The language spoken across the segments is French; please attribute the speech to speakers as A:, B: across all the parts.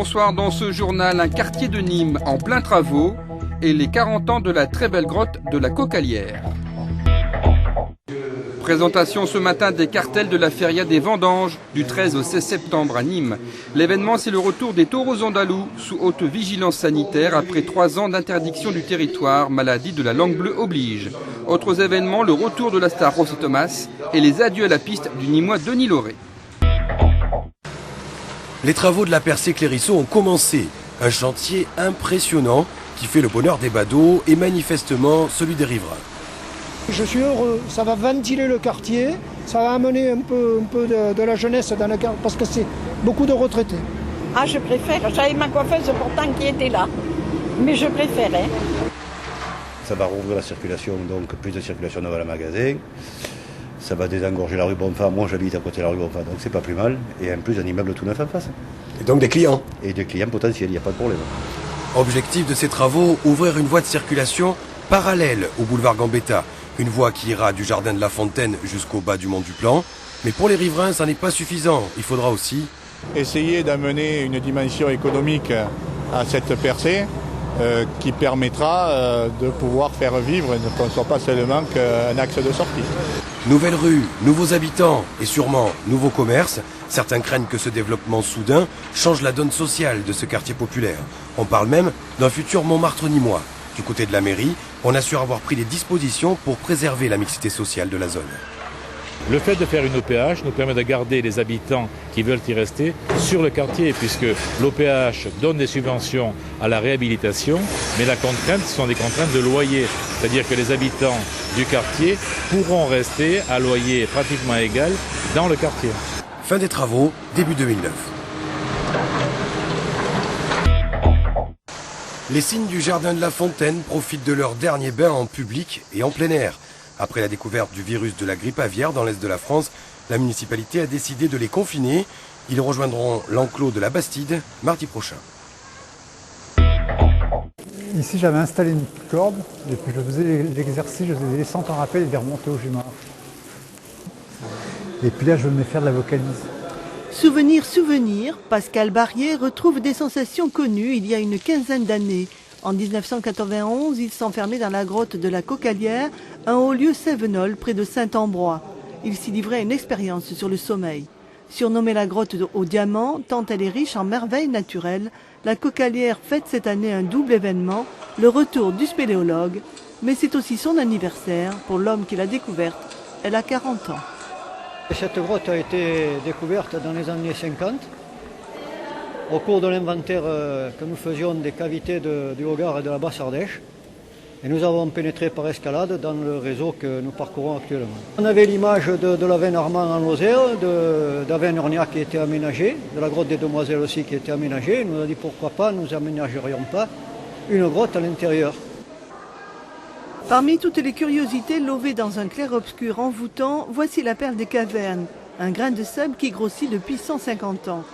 A: Bonsoir, dans ce journal, un quartier de Nîmes en plein travaux et les 40 ans de la très belle grotte de la Cocalière. Présentation ce matin des cartels de la Feria des Vendanges du 13 au 16 septembre à Nîmes. L'événement, c'est le retour des taureaux andalous sous haute vigilance sanitaire après 3 ans d'interdiction du territoire, maladie de la langue bleue oblige. Autres événements, le retour de la star Rossi Thomas et les adieux à la piste du Nîmois Denis Lauré.
B: Les travaux de la percée Clérisseau ont commencé. Un chantier impressionnant qui fait le bonheur des badauds et manifestement celui des riverains.
C: Je suis heureux, ça va ventiler le quartier, ça va amener un peu de la jeunesse dans le quartier, parce que c'est beaucoup de retraités.
D: Ah, je préfère, j'avais ma coiffeuse pourtant qui était là, mais je préférais.
E: Ça va rouvrir la circulation, donc plus de circulation devant le magasin. Ça va désengorger la rue Bonfant. Moi, j'habite à côté de la rue Bonfant, donc c'est pas plus mal. Et en plus, un immeuble tout neuf en face.
B: Et donc des clients.
E: Et des clients potentiels, il n'y a pas de problème.
B: Objectif de ces travaux, ouvrir une voie de circulation parallèle au boulevard Gambetta. Une voie qui ira du jardin de la Fontaine jusqu'au bas du Mont du Plan. Mais pour les riverains, ça n'est pas suffisant. Il faudra aussi
F: essayer d'amener une dimension économique à cette percée qui permettra de pouvoir faire vivre, qu'on ne soit pas seulement qu'un axe de sortie.
B: Nouvelles rues, nouveaux habitants et sûrement nouveaux commerces. Certains craignent que ce développement soudain change la donne sociale de ce quartier populaire. On parle même d'un futur Montmartre nîmois. Du côté de la mairie, on assure avoir pris les dispositions pour préserver la mixité sociale de la zone.
G: Le fait de faire une OPH nous permet de garder les habitants qui veulent y rester sur le quartier, puisque l'OPH donne des subventions à la réhabilitation, mais la contrainte, ce sont des contraintes de loyer. C'est-à-dire que les habitants du quartier pourront rester à loyer pratiquement égal dans le quartier.
B: Fin des travaux, début 2009. Les signes du jardin de la Fontaine profitent de leur dernier bain en public et en plein air. Après la découverte du virus de la grippe aviaire dans l'est de la France, la municipalité a décidé de les confiner. Ils rejoindront l'enclos de la Bastide mardi prochain.
H: Ici, j'avais installé une corde et puis je faisais l'exercice, je faisais des descentes en rappel et des remontées au jumard. Et puis là, je venais faire de la vocalise.
I: Souvenir, Pascal Barrier retrouve des sensations connues il y a une quinzaine d'années. En 1991, il s'enfermait dans la grotte de la Cocalière, un haut lieu cévenol près de Saint-Ambrois. Il s'y livrait à une expérience sur le sommeil. Surnommée la grotte au diamant, tant elle est riche en merveilles naturelles, la Cocalière fête cette année un double événement, le retour du spéléologue, mais c'est aussi son anniversaire pour l'homme qui l'a découverte. Elle a 40 ans.
J: Cette grotte a été découverte dans les années 50. Au cours de l'inventaire que nous faisions des cavités du Hogar et de la Basse-Ardèche. Et nous avons pénétré par escalade dans le réseau que nous parcourons actuellement. On avait l'image de la veine Armand en Lozère, de la veine Orniac qui était aménagée, de la grotte des Demoiselles aussi qui était aménagée. Il nous a dit pourquoi pas, nous aménagerions pas une grotte à l'intérieur.
I: Parmi toutes les curiosités lovées dans un clair-obscur envoûtant, voici la perle des cavernes, un grain de sable qui grossit depuis 150 ans.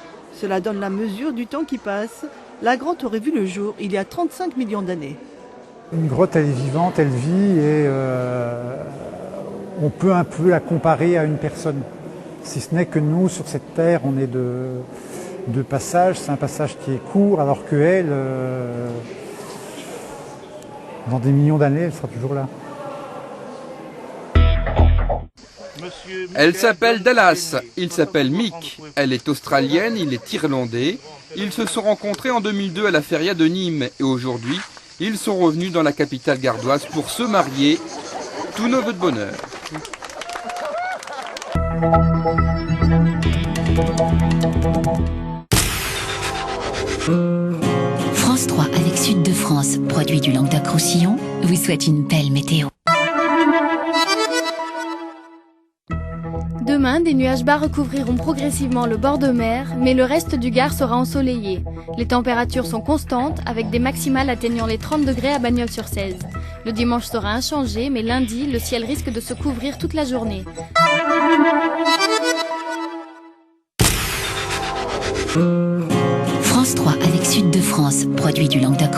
I: Cela donne la mesure du temps qui passe. La grotte aurait vu le jour il y a 35 millions d'années.
H: Une grotte, elle est vivante, elle vit et on peut un peu la comparer à une personne. Si ce n'est que nous, sur cette terre, on est de passage. C'est un passage qui est court, alors qu'elle, dans des millions d'années, elle sera toujours là.
A: Elle s'appelle Dallas, il s'appelle Mick. Elle est australienne, il est irlandais. Ils se sont rencontrés en 2002 à la Feria de Nîmes et aujourd'hui, ils sont revenus dans la capitale gardoise pour se marier. Tous nos vœux de bonheur.
K: France 3 avec Sud de France, produit du Languedoc-Roussillon, vous souhaite une belle météo.
L: Demain, des nuages bas recouvriront progressivement le bord de mer, mais le reste du Gard sera ensoleillé. Les températures sont constantes, avec des maximales atteignant les 30 degrés à Bagnols-sur-Cèze. Le dimanche sera inchangé, mais lundi, le ciel risque de se couvrir toute la journée.
K: France 3 avec Sud de France, produit du Languedoc-Roussillon.